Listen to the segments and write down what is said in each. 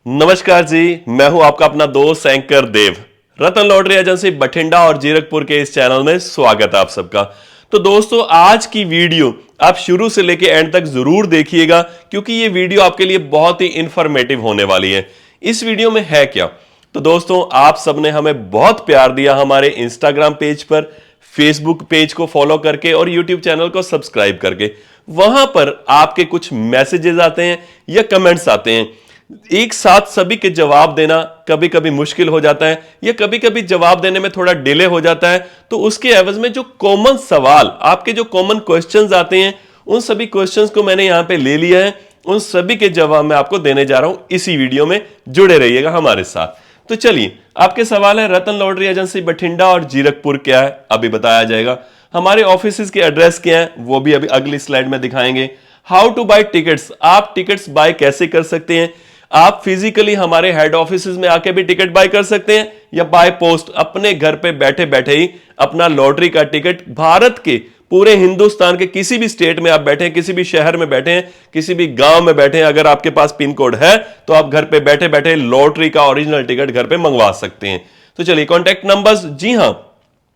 नमस्कार जी, मैं हूं आपका अपना दोस्त एंकर देव। रतन लॉटरी एजेंसी बठिंडा और जीरकपुर के इस चैनल में स्वागत है आप सबका। तो दोस्तों, आज की वीडियो आप शुरू से लेकर एंड तक जरूर देखिएगा, क्योंकि ये वीडियो आपके लिए बहुत ही इंफॉर्मेटिव होने वाली है। इस वीडियो में है क्या, तो दोस्तों आप सबने हमें बहुत प्यार दिया हमारे इंस्टाग्राम पेज पर, फेसबुक पेज को फॉलो करके और यूट्यूब चैनल को सब्सक्राइब करके। वहां पर आपके कुछ मैसेजेस आते हैं या कमेंट्स आते हैं, एक साथ सभी के जवाब देना कभी कभी मुश्किल हो जाता है या कभी कभी जवाब देने में थोड़ा डिले हो जाता है। तो उसके एवज में जो कॉमन सवाल, आपके जो कॉमन क्वेश्चंस आते हैं, उन सभी क्वेश्चंस को मैंने यहां पे ले लिया है। उन सभी के जवाब मैं आपको देने जा रहा हूं इसी वीडियो में। जुड़े रहिएगा हमारे साथ। तो चलिए, आपके सवाल है रतन लॉटरी एजेंसी बठिंडा और जीरकपुर क्या है, अभी बताया जाएगा। हमारे ऑफिस के एड्रेस क्या है वो भी अभी अगली स्लाइड में दिखाएंगे। हाउ टू बाय टिकट्स, आप टिकट्स बाय कैसे कर सकते हैं। आप फिजिकली हमारे हेड ऑफिस में आके भी टिकट बाय कर सकते हैं या बाय पोस्ट अपने घर पे बैठे बैठे ही अपना लॉटरी का टिकट, भारत के पूरे हिंदुस्तान के किसी भी स्टेट में आप बैठे हैं, किसी भी शहर में बैठे हैं, किसी भी गांव में बैठे हैं, अगर आपके पास पिन कोड है तो आप घर पे बैठे बैठे लॉटरी का ओरिजिनल टिकट घर पे मंगवा सकते हैं। तो चलिए, कॉन्टैक्ट नंबर्स, जी हां,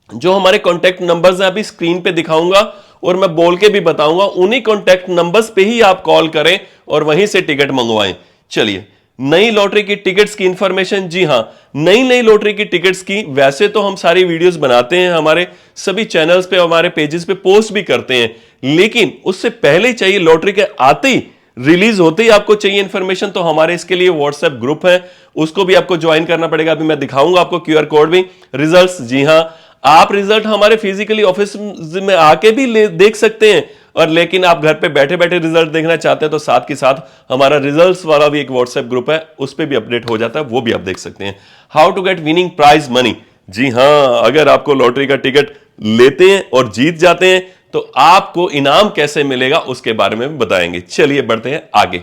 जो हमारे कॉन्टैक्ट नंबर्स हैं अभी स्क्रीन पे दिखाऊंगा और मैं बोल के भी बताऊंगा, उन्हीं कॉन्टैक्ट नंबर्स पे ही आप कॉल करें और वहीं से टिकट मंगवाएं। चलिए, नई लॉटरी की टिकट्स की इंफॉर्मेशन, जी हां, नई लॉटरी की टिकट्स की वैसे तो हम सारी वीडियोस बनाते हैं, हमारे सभी चैनल्स पे, हमारे पेजेस पे पोस्ट भी करते हैं, लेकिन उससे पहले चाहिए, लॉटरी के आते ही, रिलीज होते ही आपको चाहिए इंफॉर्मेशन, तो हमारे इसके लिए व्हाट्सएप ग्रुप है, उसको भी आपको ज्वाइन करना पड़ेगा। अभी मैं दिखाऊंगा आपको क्यूआर कोड भी। रिजल्ट्स, जी हां, आप रिजल्ट हमारे फिजिकली ऑफिस में आके भी देख सकते हैं, और लेकिन आप घर पे बैठे बैठे रिजल्ट देखना चाहते हैं तो साथ के साथ हमारा रिजल्ट्स वाला भी एक व्हाट्सएप ग्रुप है, उस पे भी अपडेट हो जाता है, वो भी आप देख सकते हैं। How to get winning prize money, जी हां, अगर आपको लॉटरी का टिकट लेते हैं और जीत जाते हैं तो आपको इनाम कैसे मिलेगा उसके बारे में भी बताएंगे। चलिए बढ़ते हैं आगे।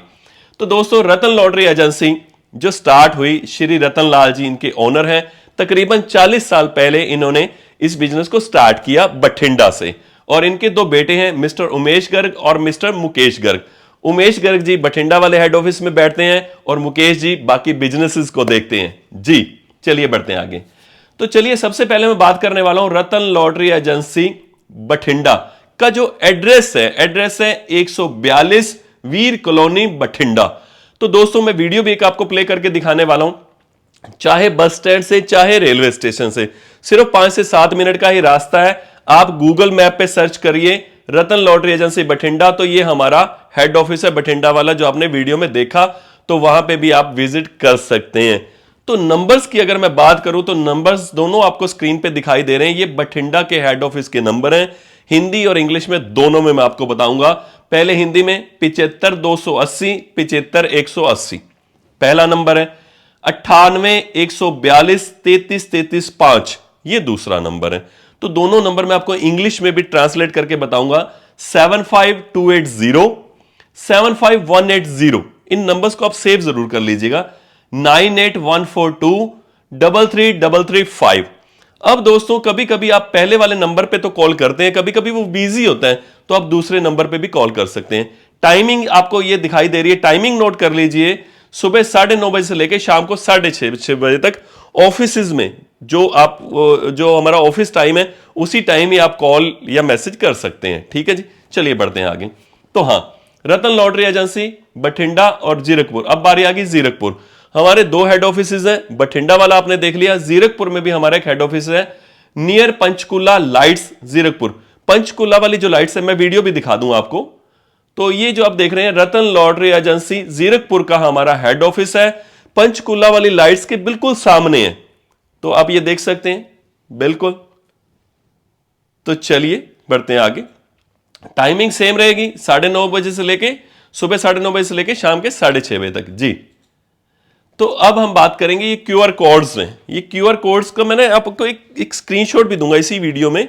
तो दोस्तों, रतन लॉटरी एजेंसी जो स्टार्ट हुई, श्री रतन लाल जी इनके ओनर हैं। तकरीबन 40 साल पहले इन्होंने इस बिजनेस को स्टार्ट किया बठिंडा से, और इनके दो बेटे हैं, मिस्टर उमेश गर्ग और मिस्टर मुकेश गर्ग। उमेश गर्ग जी बठिंडा वाले हेड ऑफिस में बैठते हैं और मुकेश जी बाकी बिजनेसेस को देखते हैं जी। चलिए बढ़ते हैं आगे। तो चलिए, सबसे पहले मैं बात करने वाला हूं रतन लॉटरी एजेंसी बठिंडा का जो एड्रेस है 142 वीर कॉलोनी बठिंडा। तो दोस्तों, मैं वीडियो भी एक आपको प्ले करके दिखाने वाला हूं। चाहे बस स्टैंड से, चाहे रेलवे स्टेशन से, सिर्फ 5 से 7 मिनट का ही रास्ता है। आप गूगल मैप पे सर्च करिए रतन लॉटरी एजेंसी बठिंडा, तो ये हमारा हेड ऑफिस है बठिंडा वाला, जो आपने वीडियो में देखा, तो वहां पे भी आप विजिट कर सकते हैं। तो नंबर्स की अगर मैं बात करूं तो नंबर्स दोनों आपको स्क्रीन पे दिखाई दे रहे हैं। ये बठिंडा के हेड ऑफिस के नंबर हैं, हिंदी और इंग्लिश में दोनों में मैं आपको बताऊंगा। पहले हिंदी में 75-280, 75-180 पहला नंबर है। 98-142, 33-33-5 ये दूसरा नंबर है। तो दोनों नंबर मैं आपको इंग्लिश में भी ट्रांसलेट करके बताऊंगा। 75280, 75180, इन नंबर्स को आप सेव जरूर कर लीजिएगा। 9814233335। अब दोस्तों, कभी कभी आप पहले वाले नंबर पे तो कॉल करते हैं, कभी कभी वो बिजी होता है, तो आप दूसरे नंबर पे भी कॉल कर सकते हैं। टाइमिंग आपको ये दिखाई दे रही है, टाइमिंग नोट कर लीजिए। सुबह 9:30 बजे से लेकर शाम को 6:30 बजे तक ऑफिस में, जो हमारा ऑफिस टाइम है, उसी टाइम ही आप कॉल या मैसेज कर सकते हैं। ठीक है जी, चलिए बढ़ते हैं आगे। तो हां, रतन लॉटरी एजेंसी बठिंडा और जीरकपुर। अब बारी आ गई जीरकपुर। हमारे दो हेड ऑफिस हैं, बठिंडा वाला आपने देख लिया, जीरकपुर में भी हमारा एक हेड ऑफिस है, नियर पंचकुला लाइट्स जीरकपुर। पंचकुला वाली जो लाइट्स है, मैं वीडियो भी दिखा दूं आपको। तो ये जो आप देख रहे हैं रतन लॉटरी एजेंसी जीरकपुर का हमारा हेड ऑफिस है, पंचकुला वाली लाइट्स के बिल्कुल सामने है, तो आप ये देख सकते हैं बिल्कुल। तो चलिए बढ़ते हैं आगे। टाइमिंग सेम रहेगी, 9:30 बजे से लेके, सुबह 9:30 बजे से लेके शाम के 6:30 बजे तक जी। तो अब हम बात करेंगे ये क्यूआर कोड्स हैं। ये क्यूआर कोड्स का मैंने आपको एक स्क्रीनशॉट भी दूंगा इसी वीडियो में।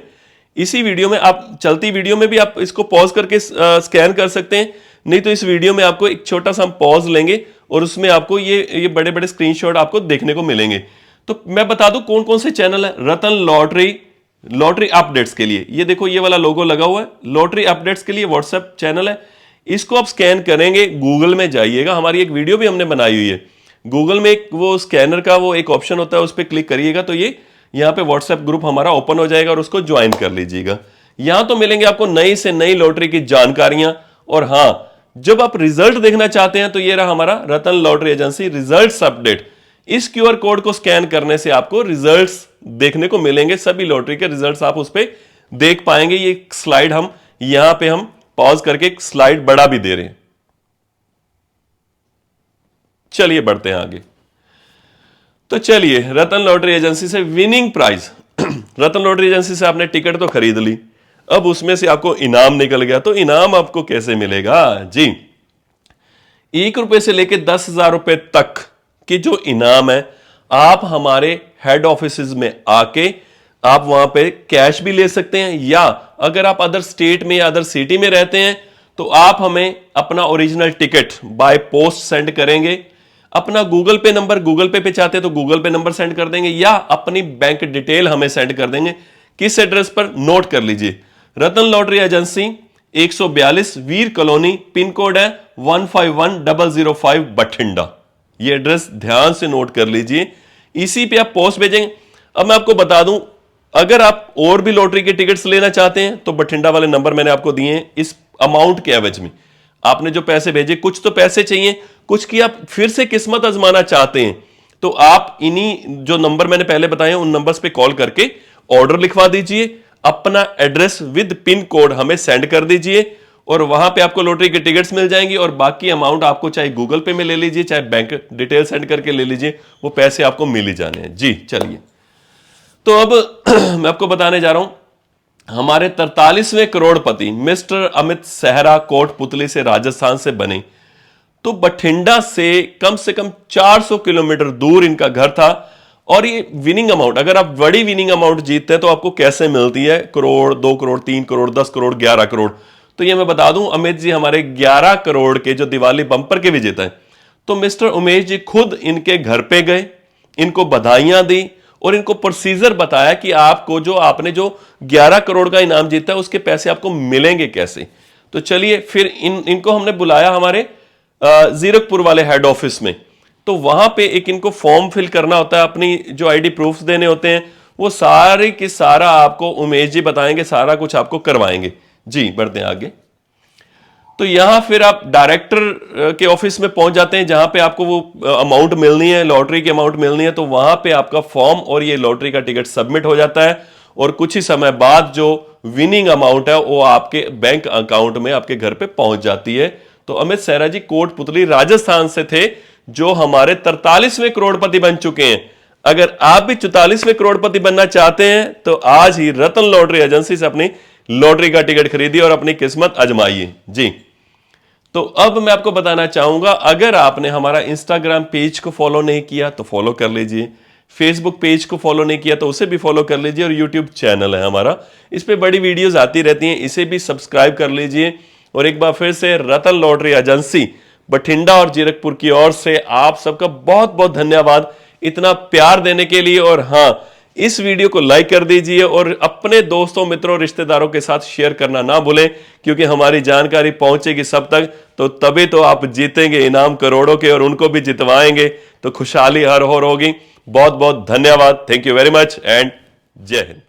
इसी वीडियो में आप, चलती वीडियो में भी आप इसको पॉज करके स्कैन कर सकते हैं, नहीं तो इस वीडियो में आपको एक छोटा सा हम पॉज लेंगे और उसमें आपको ये बड़े बड़े स्क्रीनशॉट आपको देखने को मिलेंगे। तो मैं बता दूं कौन कौन से चैनल है रतन लॉटरी अपडेट्स के लिए। ये देखो, ये वाला लोगो लगा हुआ है, लॉटरी अपडेट्स के लिए व्हाट्सएप चैनल है। इसको आप स्कैन करेंगे, गूगल में जाइएगा, हमारी एक वीडियो भी हमने बनाई हुई है, गूगल में एक वो स्कैनर का वो एक ऑप्शन होता है, उस पर क्लिक करिएगा तो ये यहाँ पे व्हाट्सएप ग्रुप हमारा ओपन हो जाएगा और उसको ज्वाइन कर लीजिएगा। यहां तो मिलेंगे आपको नई से नई लॉटरी की जानकारियां। और हां, जब आप रिजल्ट देखना चाहते हैं तो ये रहा हमारा रतन लॉटरी एजेंसी रिजल्ट्स अपडेट। इस क्यूआर कोड को स्कैन करने से आपको रिजल्ट्स देखने को मिलेंगे, सभी लॉटरी के रिजल्ट्स आप उस पर देख पाएंगे। ये स्लाइड हम यहां पे हम पॉज करके एक स्लाइड बढ़ा भी दे रहे हैं। चलिए बढ़ते हैं आगे। तो चलिए, रतन लॉटरी एजेंसी से विनिंग प्राइज रतन लॉटरी एजेंसी से आपने टिकट तो खरीद ली, अब उसमें से आपको इनाम निकल गया। तो इनाम आपको कैसे मिलेगा जी? 1 रुपए से लेकर 10,000 रुपए तक की जो इनाम है, आप हमारे हेड ऑफिसेज में आके आप वहां पे कैश भी ले सकते हैं, या अगर आप अदर स्टेट में या अदर सिटी में रहते हैं तो आप हमें अपना original ticket by post send करेंगे। अपना गूगल पे नंबर, गूगल पे चाहते हैं तो गूगल पे नंबर सेंड कर देंगे, या अपनी बैंक डिटेल हमें सेंड कर देंगे। किस एड्रेस पर? नोट कर लीजिए, रतन लॉटरी एजेंसी 142 वीर कॉलोनी, पिन कोड है 151005 बठिंडा। ये एड्रेस ध्यान से नोट कर लीजिए, इसी पे आप पोस्ट भेजेंगे। अब मैं आपको बता दूं, अगर आप और भी लॉटरी के टिकट्स लेना चाहते हैं तो बठिंडा वाले नंबर मैंने आपको दिए हैं। इस अमाउंट के एवज में आपने जो पैसे भेजे, कुछ तो पैसे चाहिए, कुछ की आप फिर से किस्मत आजमाना चाहते हैं, तो आप इन्हीं जो नंबर मैंने पहले बताए उन नंबर्स पे कॉल करके ऑर्डर लिखवा दीजिए, अपना एड्रेस विद पिन कोड हमें सेंड कर दीजिए और वहां पे आपको लॉटरी के टिकट्स मिल जाएंगी। और बाकी अमाउंट आपको चाहे गूगल पे में ले लीजिए, चाहे बैंक डिटेल सेंड करके ले लीजिए, वो पैसे आपको मिल ही जाने हैं जी। चलिए, तो अब मैं आपको बताने जा रहा हूं, हमारे 43वें करोड़पति मिस्टर अमित सेहरा कोटपुतली से राजस्थान से बने, तो बठिंडा से कम 400 किलोमीटर दूर इनका घर था। और ये विनिंग अमाउंट, अगर आप बड़ी विनिंग अमाउंट जीतते हैं तो आपको कैसे मिलती है? करोड़, 2 करोड़, 3 करोड़, 10 करोड़, 11 करोड़। तो ये मैं बता दूं, अमित जी हमारे 11 करोड़ के जो दिवाली बम्पर के विजेता है। तो मिस्टर उमेश जी खुद इनके घर पे गए, इनको बधाइयां दी और इनको प्रोसीजर बताया कि आपको जो आपने जो 11 करोड़ का इनाम जीता है उसके पैसे आपको मिलेंगे कैसे। तो चलिए, फिर इनको हमने बुलाया हमारे जीरकपुर वाले हेड ऑफिस में। तो वहां पे एक इनको फॉर्म फिल करना होता है, अपनी जो आईडी प्रूफ देने होते हैं, वो सारे की सारा आपको उमेश जी बताएंगे, सारा कुछ आपको करवाएंगे जी। बढ़ते हैं आगे। तो यहां फिर आप डायरेक्टर के ऑफिस में पहुंच जाते हैं, जहां पे आपको वो अमाउंट मिलनी है, लॉटरी की अमाउंट मिलनी है। तो वहां पे आपका फॉर्म और ये लॉटरी का टिकट सबमिट हो जाता है और कुछ ही समय बाद जो विनिंग अमाउंट है वो आपके बैंक अकाउंट में आपके घर पे पहुंच जाती है। तो अमित सेहरा जी कोटपुतली राजस्थान से थे, जो हमारे 43वें करोड़पति बन चुके हैं। अगर आप भी 44वें करोड़पति बनना चाहते हैं तो आज ही रतन लॉटरी एजेंसी से अपनी लॉटरी का टिकट खरीदिए और अपनी किस्मत आजमाइए जी। तो अब मैं आपको बताना चाहूंगा, अगर आपने हमारा इंस्टाग्राम पेज को फॉलो नहीं किया तो फॉलो कर लीजिए, फेसबुक पेज को फॉलो नहीं किया तो उसे भी फॉलो कर लीजिए, और यूट्यूब चैनल है हमारा, इस पे बड़ी वीडियोस आती रहती हैं, इसे भी सब्सक्राइब कर लीजिए। और एक बार फिर से रतन लॉटरी एजेंसी बठिंडा और जीरकपुर की ओर से आप सबका बहुत बहुत धन्यवाद इतना प्यार देने के लिए। और हां, इस वीडियो को लाइक कर दीजिए और अपने दोस्तों, मित्रों, रिश्तेदारों के साथ शेयर करना ना भूलें, क्योंकि हमारी जानकारी पहुंचेगी सब तक तो तभी तो आप जीतेंगे इनाम करोड़ों के और उनको भी जितवाएंगे, तो खुशहाली हर होर होगी। बहुत बहुत धन्यवाद। Thank you very much and जय हिंद।